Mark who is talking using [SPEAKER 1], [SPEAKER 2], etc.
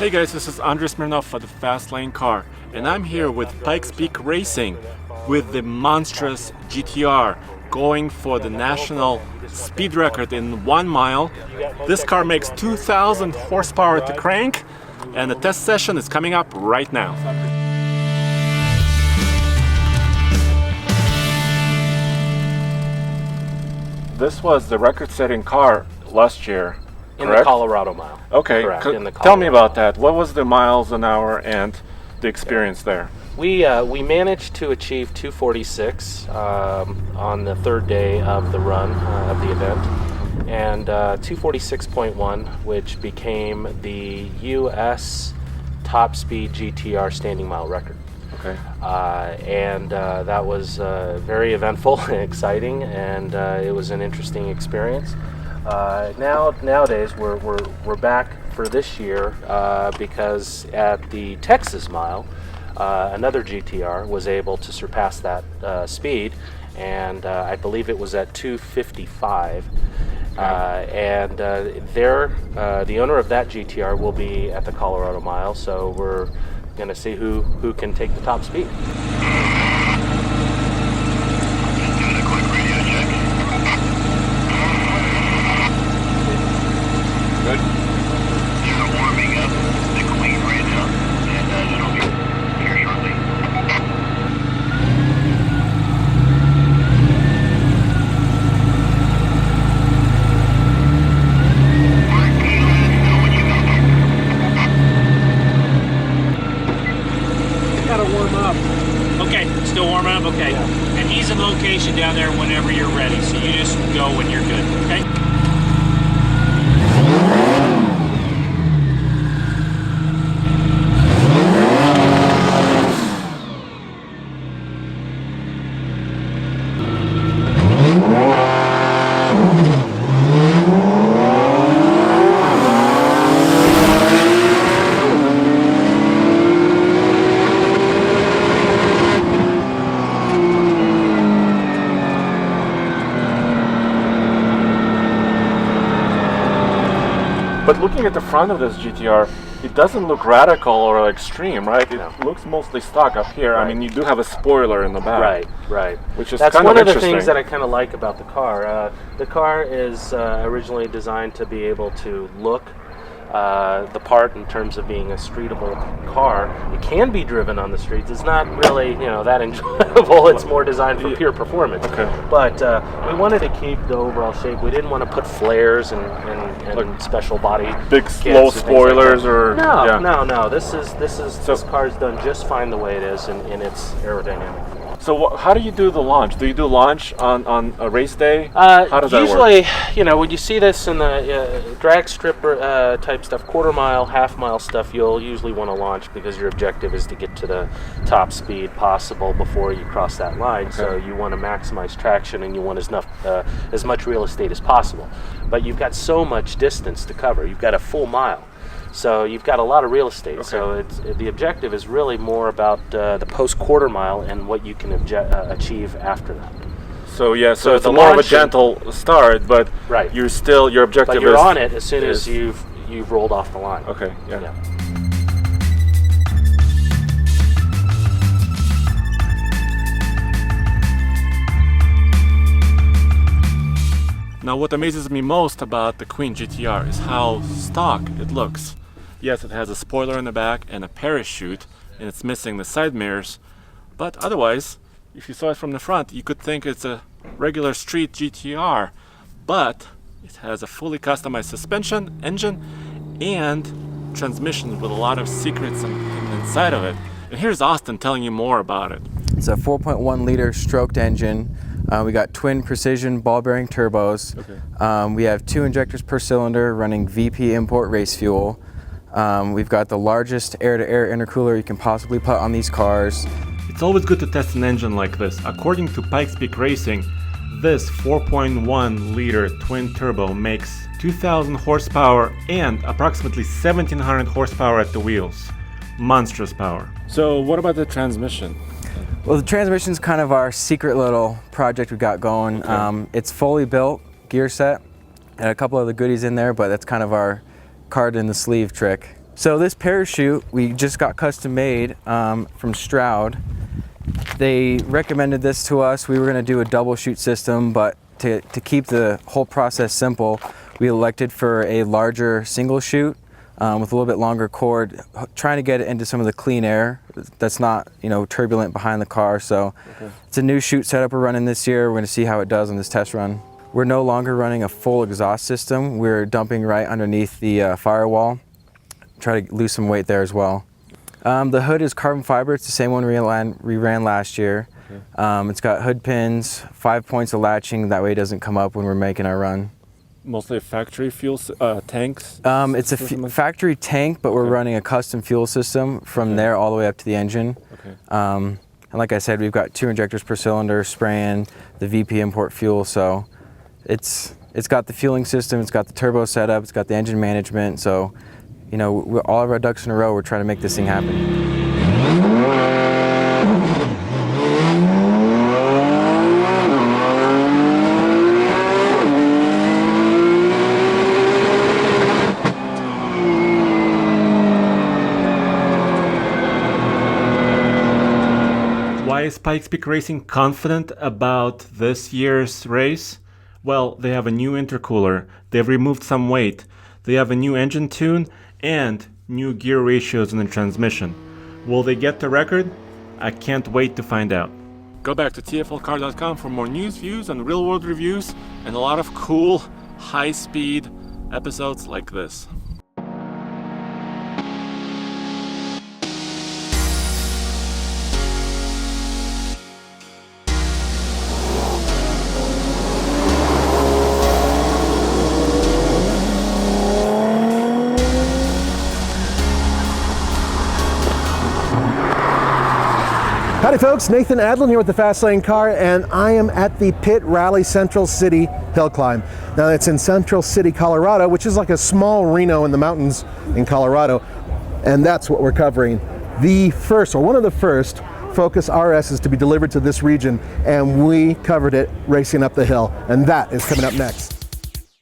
[SPEAKER 1] Hey guys, this is Andrei Smirnov for the Fast Lane Car, and I'm here with Pikes Peak Racing with the monstrous GTR going for the national speed record in 1 mile. This car makes 2,000 horsepower at the crank, and the test session is coming up right now. This was the record-setting car last year.
[SPEAKER 2] In the Colorado mile.
[SPEAKER 1] Okay,
[SPEAKER 2] correct. In the
[SPEAKER 1] tell me about that. What was the miles an hour and the experience there?
[SPEAKER 2] We managed to achieve 246 on the third day of the run of the event, and 246.1, which became the U.S. top speed GTR standing mile record.
[SPEAKER 1] Okay.
[SPEAKER 2] That was very eventful and exciting, and it was an interesting experience. Nowadays we're back for this year because at the Texas mile, another GTR was able to surpass that speed, and I believe it was at 255. The owner of that GTR will be at the Colorado mile, so we're going to see who can take the top speed.
[SPEAKER 3] Good. They're warming up the Queen right now, and it'll be here shortly.
[SPEAKER 4] Gotta warm up. Okay, still warming up? Okay. Yeah. And he's in location down there whenever you're ready, so you just go when you're good, okay?
[SPEAKER 1] But looking at the front of this GTR, it doesn't look radical or extreme, right? It looks mostly stock up here.
[SPEAKER 2] Right.
[SPEAKER 1] I mean, you do have a spoiler in the back.
[SPEAKER 2] Right.
[SPEAKER 1] Which is
[SPEAKER 2] That's
[SPEAKER 1] kind
[SPEAKER 2] one of the
[SPEAKER 1] interesting.
[SPEAKER 2] things that I kind of like about the car. The car is originally designed to be able to look the part in terms of being a streetable car. It can be driven on the streets. It's not really, that enjoyable. It's more designed for pure performance.
[SPEAKER 1] Okay.
[SPEAKER 2] But we wanted to keep the overall shape. We didn't want to put flares and special body
[SPEAKER 1] Big
[SPEAKER 2] kits
[SPEAKER 1] low
[SPEAKER 2] and things
[SPEAKER 1] spoilers
[SPEAKER 2] like that.
[SPEAKER 1] or
[SPEAKER 2] No. This car's done just fine the way it is in its aerodynamic.
[SPEAKER 1] So how do you do the launch? Do you do launch on a race day? How does that work?
[SPEAKER 2] Usually, when you see this in the drag strip type stuff, quarter mile, half mile stuff, you'll usually want to launch because your objective is to get to the top speed possible before you cross that line.
[SPEAKER 1] Okay.
[SPEAKER 2] So you want to maximize traction and you want as much real estate as possible. But you've got so much distance to cover. You've got a full mile. So you've got a lot of real estate.
[SPEAKER 1] Okay.
[SPEAKER 2] So the objective is really more about the post-quarter mile and what you can achieve after that.
[SPEAKER 1] So it's
[SPEAKER 2] the
[SPEAKER 1] more of a
[SPEAKER 2] launch-
[SPEAKER 1] gentle start, but
[SPEAKER 2] Right.
[SPEAKER 1] you're still, your objective
[SPEAKER 2] But you're
[SPEAKER 1] is
[SPEAKER 2] on it as soon as you've rolled off the line.
[SPEAKER 1] Okay, yeah. Now what amazes me most about the Queen GTR is how stock it looks. Yes, it has a spoiler in the back and a parachute, and it's missing the side mirrors, but otherwise, if you saw it from the front, you could think it's a regular street GTR, but it has a fully customized suspension, engine, and transmission with a lot of secrets inside of it. And here's Austin telling you more about it.
[SPEAKER 5] It's a 4.1 liter stroked engine. We got twin precision ball bearing turbos.
[SPEAKER 1] Okay.
[SPEAKER 5] We have 2 injectors per cylinder running VP import race fuel. We've got the largest air-to-air intercooler you can possibly put on these cars.
[SPEAKER 1] It's always good to test an engine like this. According to Pikes Peak Racing, this 4.1 liter twin turbo makes 2,000 horsepower and approximately 1,700 horsepower at the wheels. Monstrous power. So what about the transmission?
[SPEAKER 5] Well, the transmission's kind of our secret little project we got going.
[SPEAKER 1] Okay.
[SPEAKER 5] It's fully built, gear set, and a couple of the goodies in there, but that's kind of our card in the sleeve trick. So this parachute we just got custom made from Stroud. They recommended this to us. We were going to do a double chute system, but to keep the whole process simple, we elected for a larger single chute with a little bit longer cord, trying to get it into some of the clean air that's not, you know, turbulent behind the car. So it's a new chute setup we're running this year. We're going to see how it does on this test run. We're no longer running a full exhaust system. We're dumping right underneath the firewall. Try to lose some weight there as well. The hood is carbon fiber. It's the same one we ran last year. It's got hood pins, 5 points of latching. That way it doesn't come up when we're making our run.
[SPEAKER 1] Mostly factory fuel tanks?
[SPEAKER 5] It's a factory tank, but we're running a custom fuel system from there all the way up to the engine. And like I said, we've got 2 injectors per cylinder, spraying the VP import fuel. So it's got the fueling system, it's got the turbo setup, it's got the engine management. So, you know, all of our ducks in a row, we're trying to make this thing happen.
[SPEAKER 1] Why is Pikes Peak Racing confident about this year's race? Well, they have a new intercooler, they've removed some weight, they have a new engine tune, and new gear ratios in the transmission. Will they get the record? I can't wait to find out. Go back to tflcar.com for more news, views, and real-world reviews, and a lot of cool, high-speed episodes like this.
[SPEAKER 6] Howdy folks, Nathan Adlin here with the Fast Lane Car, and I am at the Pit Rally Central City Hill Climb. Now it's in Central City, Colorado, which is like a small Reno in the mountains in Colorado, and that's what we're covering. The first, or one of the first, Focus RSs to be delivered to this region, and we covered it racing up the hill, and that is coming up next.